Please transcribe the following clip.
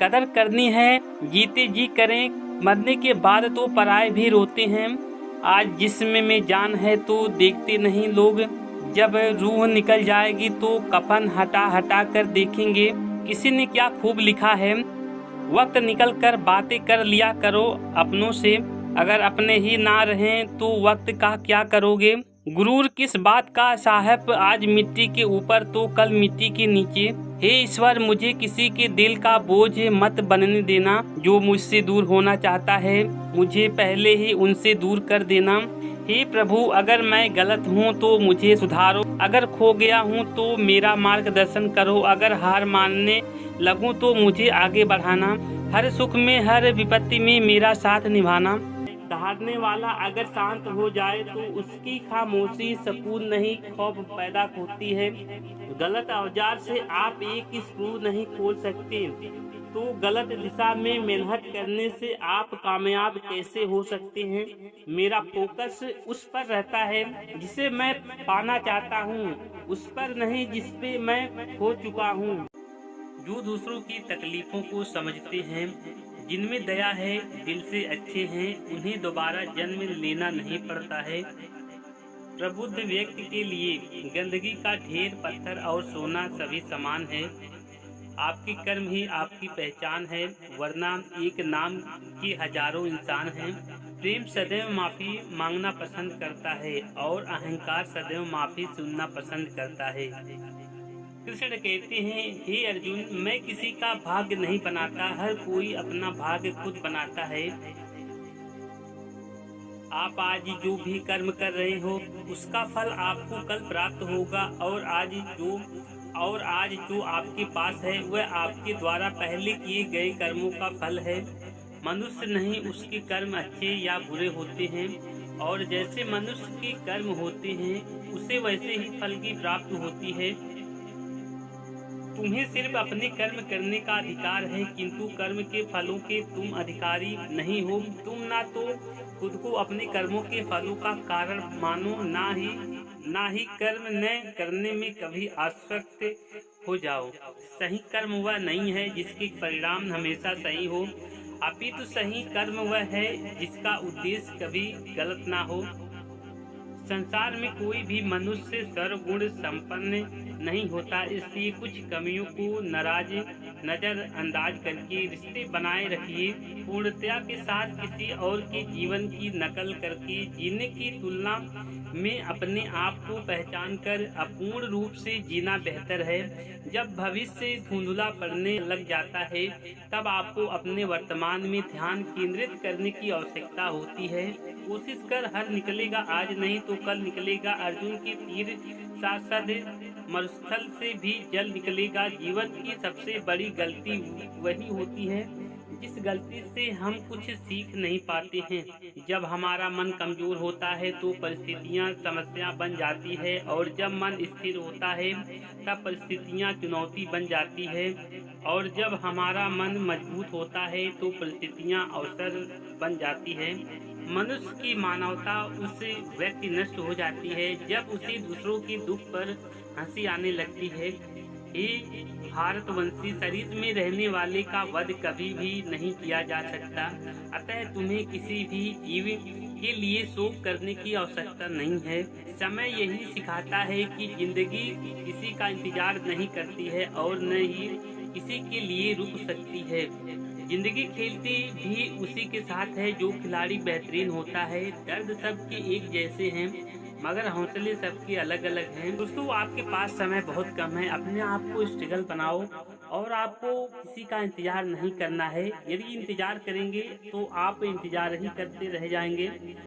कदर करनी है, जीते जी करें, मरने के बाद तो पराए भी रोते हैं। आज जिस्म में जान है तो देखते नहीं लोग, जब रूह निकल जाएगी तो कफन हटा हटा कर देखेंगे। किसी ने क्या खूब लिखा है, वक्त निकल कर बातें कर लिया करो अपनों से, अगर अपने ही ना रहें तो वक्त का क्या करोगे। गुरूर किस बात का साहब, आज मिट्टी के ऊपर तो कल मिट्टी के नीचे। हे ईश्वर, मुझे किसी के दिल का बोझ मत बनने देना, जो मुझसे दूर होना चाहता है मुझे पहले ही उनसे दूर कर देना। हे प्रभु, अगर मैं गलत हूँ तो मुझे सुधारो, अगर खो गया हूँ तो मेरा मार्गदर्शन करो, अगर हार मानने लगूं तो मुझे आगे बढ़ाना, हर सुख में हर विपत्ति में मेरा साथ निभाना। सहारने वाला अगर शांत हो जाए तो उसकी खामोशी सुकून नहीं खौफ पैदा होती है। गलत औजार से आप एक स्क्रू नहीं खोल सकते, तो गलत दिशा में मेहनत करने से आप कामयाब कैसे हो सकते हैं। मेरा फोकस उस पर रहता है जिसे मैं पाना चाहता हूँ, उस पर नहीं जिस पे मैं खो चुका हूँ। जो दूसरों की तकलीफों को समझते हैं, जिनमें दया है, दिल से अच्छे हैं, उन्हें दोबारा जन्म लेना नहीं पड़ता है। प्रबुद्ध व्यक्ति के लिए गंदगी का ढेर, पत्थर और सोना सभी समान है। आपके कर्म ही आपकी पहचान है, वरना एक नाम के हजारों इंसान हैं। प्रेम सदैव माफी मांगना पसंद करता है और अहंकार सदैव माफी सुनना पसंद करता है। कृष्ण कहते हैं, हे अर्जुन, मैं किसी का भाग्य नहीं बनाता, हर कोई अपना भाग्य खुद बनाता है। आप आज जो भी कर्म कर रहे हो उसका फल आपको कल प्राप्त होगा, और आज जो आपके पास है वह आपके द्वारा पहले किए गए कर्मों का फल है। मनुष्य नहीं उसके कर्म अच्छे या बुरे होते हैं, और जैसे मनुष्य के कर्म होते हैं उसे वैसे ही फल की प्राप्ति होती है। तुम्हें सिर्फ अपने कर्म करने का अधिकार है, किंतु कर्म के फलों के तुम अधिकारी नहीं हो। तुम ना तो खुद को अपने कर्मों के फलों का कारण मानो, ना ही कर्म न करने में कभी आसक्त हो जाओ। सही कर्म वह नहीं है जिसके परिणाम हमेशा सही हो, अपितु सही कर्म वह है जिसका उद्देश्य कभी गलत ना हो। संसार में कोई भी मनुष्य सर्वगुण संपन्न नहीं होता, इसलिए कुछ कमियों को नजरअंदाज करके रिश्ते बनाए रखिए। पूर्णतया के साथ किसी और के जीवन की नकल करके जीने की तुलना में अपने आप को पहचान कर अपूर्ण रूप से जीना बेहतर है। जब भविष्य धुंधला पड़ने लग जाता है तब आपको अपने वर्तमान में ध्यान केंद्रित करने की आवश्यकता होती है। कोशिश कर, हर निकलेगा आज नहीं तो कल निकलेगा। अर्जुन की तीर सांसद मरुस्थल से भी जल निकलेगा। जीवन की सबसे बड़ी गलती वही होती है जिस गलती से हम कुछ सीख नहीं पाते हैं। जब हमारा मन कमजोर होता है तो परिस्थितियां समस्या बन जाती है, और जब मन स्थिर होता है तब परिस्थितियां चुनौती बन जाती है, और जब हमारा मन मजबूत होता है तो परिस्थितियां अवसर बन जाती है। मनुष्य की मानवता उस व्यक्ति नष्ट हो जाती है जब उसे दूसरों के दुख पर हंसी आने लगती है। हे भारतवंशी, शरीर में रहने वाले का वध कभी भी नहीं किया जा सकता, अतः तुम्हें किसी भी जीव के लिए शोक करने की आवश्यकता नहीं है। समय यही सिखाता है कि जिंदगी किसी का इंतजार नहीं करती है और न ही किसी के लिए रुक सकती है। जिंदगी खेलती भी उसी के साथ है जो खिलाड़ी बेहतरीन होता है। दर्द सबके एक जैसे हैं मगर हौसले सबके अलग अलग हैं। दोस्तों, आपके पास समय बहुत कम है, अपने आप को स्ट्रगल बनाओ और आपको किसी का इंतजार नहीं करना है। यदि इंतजार करेंगे तो आप इंतजार ही करते रह जाएंगे।